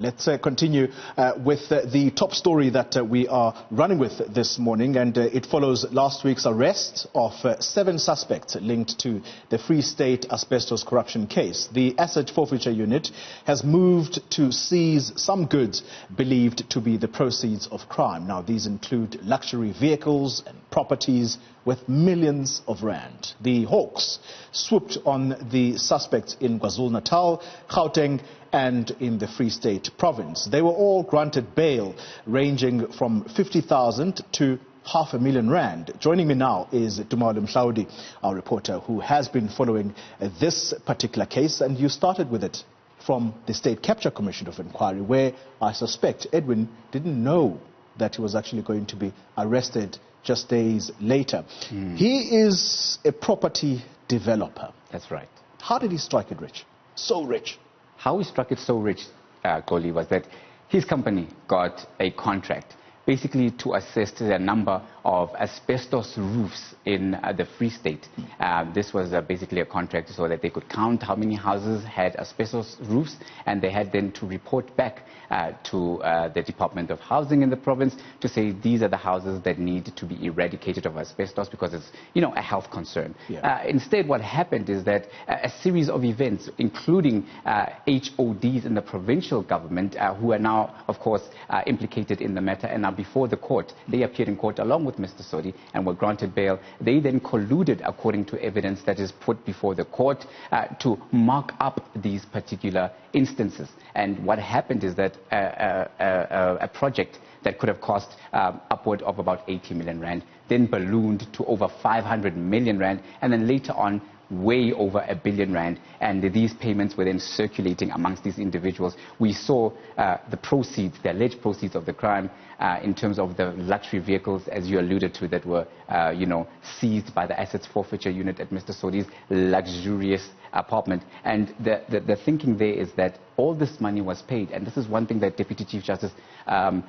Let's continue with the top story that we are running with this morning, and it follows last week's arrest of 7 suspects linked to the Free State asbestos corruption case. The asset forfeiture unit has moved to seize some goods believed to be the proceeds of crime. Now, these include luxury vehicles and properties with millions of rand. The hawks swooped on the suspects in KwaZulu-Natal, Gauteng, and in the Free State province. They were all granted bail ranging from 50,000 to R500,000 rand. Joining me now is Tumaole Mohlaoli, our reporter, who has been following this particular case, and you started with it from the State Capture Commission of Inquiry, where I suspect Edwin didn't know that he was actually going to be arrested just days later. He is a property developer. That's right. How did he strike it rich? So rich. How he struck it so rich, Xoli, was that his company got a contract basically to assist a number of asbestos roofs in the Free State. This was basically a contract so that they could count how many houses had asbestos roofs, and they had then to report back to the Department of Housing in the province to say these are the houses that need to be eradicated of asbestos because it's, a health concern. Yeah. Instead, what happened is that a series of events, including HODs in the provincial government, who are now, of course, implicated in the matter and are before the court. They appeared in court along with Mr. Sodi and were granted bail. They then colluded, according to evidence that is put before the court, to mark up these particular instances. And what happened is that a project that could have cost upward of about 80 million rand then ballooned to over 500 million rand, and then later on way over 1 billion rand, and these payments were then circulating amongst these individuals. We saw the proceeds, the alleged proceeds of the crime in terms of the luxury vehicles, as you alluded to, that were, seized by the assets forfeiture unit at Mr. Sodi's luxurious apartment. And the thinking there is that all this money was paid, and this is one thing that Deputy Chief Justice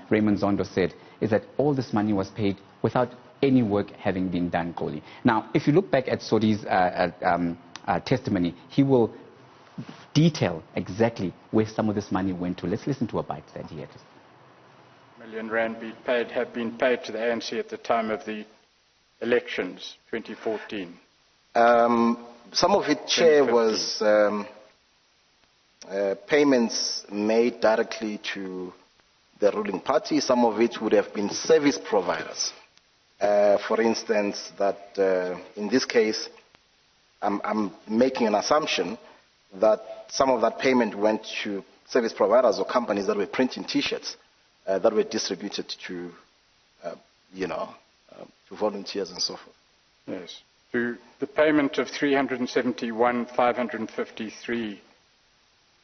Raymond Zondo said, is that all this money was paid without any work having been done, Xoli. Now, if you look back at Sodi's testimony, he will detail exactly where some of this money went to. Let's listen to a bite that he had. Million rand have been paid to the ANC at the time of the elections, 2014. Some of it, Chair, was payments made directly to the ruling party. Some of it would have been service providers. For instance, that in this case, I'm making an assumption that some of that payment went to service providers or companies that were printing T-shirts that were distributed to, to volunteers and so forth. Yes. To the payment of 371,553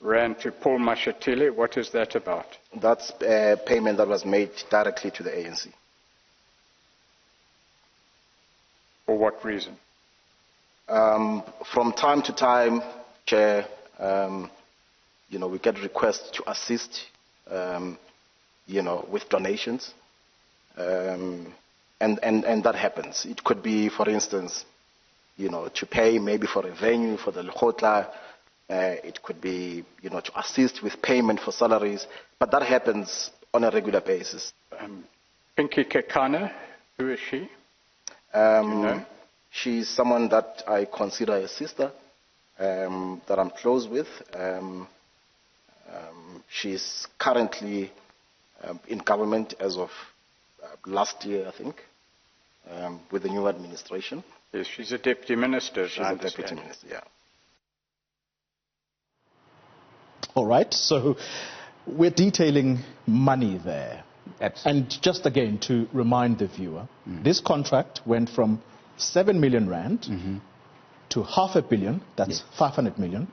rand to Paul Mashatile, what is that about? That's a payment that was made directly to the ANC. For what reason? From time to time, Chair, we get requests to assist, with donations, and that happens. It could be, for instance, to pay maybe for a venue for the Lekgotla. It could be, to assist with payment for salaries, but that happens on a regular basis. Pinky Kekana, who is she? She's someone that I consider a sister, that I'm close with. She's currently in government as of last year, I think, with the new administration. Yes, she's a deputy minister. She's a deputy minister, yeah. All right, so we're detailing money there. Absolutely. And just again, to remind the viewer, this contract went from 7 million rand to R500 million, that's 500 million,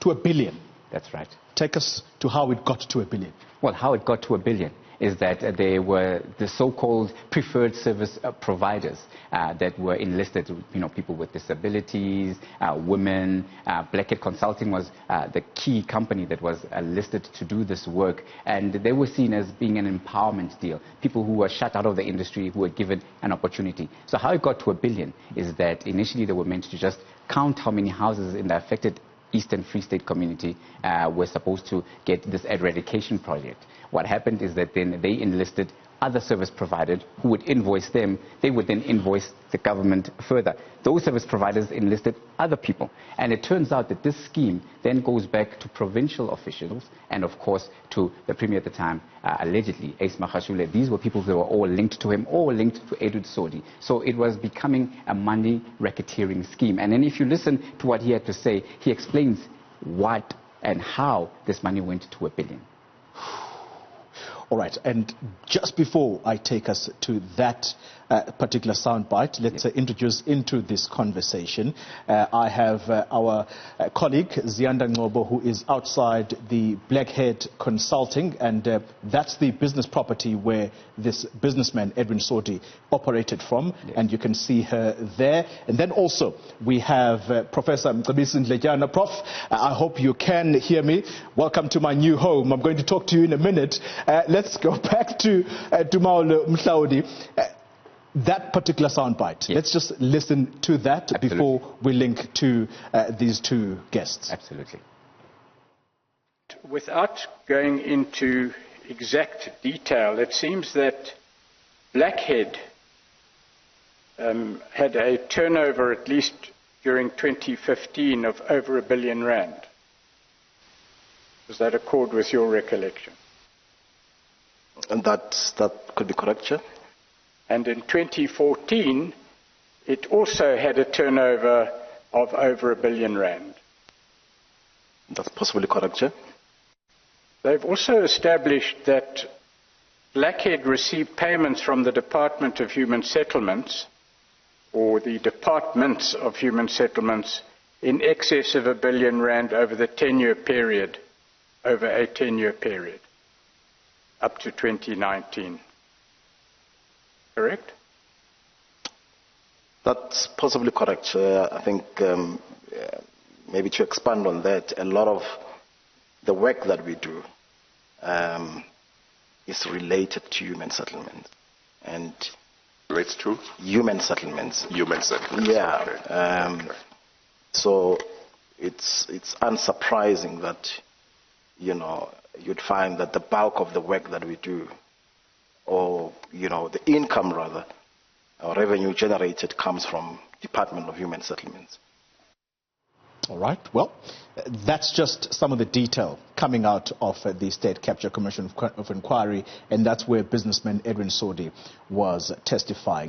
to 1 billion. That's right. Take us to how it got to 1 billion. Well, how it got to 1 billion is that they were the so-called preferred service providers that were enlisted, people with disabilities, women. Black Hat Consulting was the key company that was listed to do this work, and they were seen as being an empowerment deal, people who were shut out of the industry, who were given an opportunity. So how it got to 1 billion is that initially they were meant to just count how many houses in the affected Eastern Free State community were supposed to get this eradication project. What happened is that then they enlisted other service providers who would invoice them. They would then invoice the government further. Those service providers enlisted other people. And it turns out that this scheme then goes back to provincial officials and, of course, to the Premier at the time, allegedly, Ace Mohlaoli. These were people who were all linked to him, all linked to Edwin Sodi. So it was becoming a money racketeering scheme. And then if you listen to what he had to say, he explains what and how this money went to R1 billion. All right, and just before I take us to that particular soundbite, let's introduce into this conversation. I have our colleague, Ziyanda Ngobo, who is outside the Blackhead Consulting, and that's the business property where this businessman, Edwin Sodi, operated from, and you can see her there. And then also we have Professor Mngambi. Prof, I hope you can hear me. Welcome to my new home. I'm going to talk to you in a minute. Let's go back to Tumaole Mohlaoli. That particular soundbite. Let's just listen to that before we link to these two guests. Absolutely. Without going into exact detail, it seems that Blackhead had a turnover, at least during 2015, of over R1 billion. Does that accord with your recollection? And that could be correct, Chair. And in 2014, it also had a turnover of over R1 billion. That's possibly correct, Chair. They've also established that Blackhead received payments from the Department of Human Settlements, or the Departments of Human Settlements, in excess of R1 billion over the 10-year period, over a 10-year period, up to 2019. Correct? That's possibly correct. I think maybe to expand on that, a lot of the work that we do is related to human settlements. And relates to? Human settlements. Human settlements. Yeah. Okay. So it's unsurprising that, you'd find that the bulk of the work that we do, or, the income rather, or revenue generated comes from Department of Human Settlements. All right. Well, that's just some of the detail coming out of the State Capture Commission of Inquiry, and that's where businessman Edwin Sodi was testifying.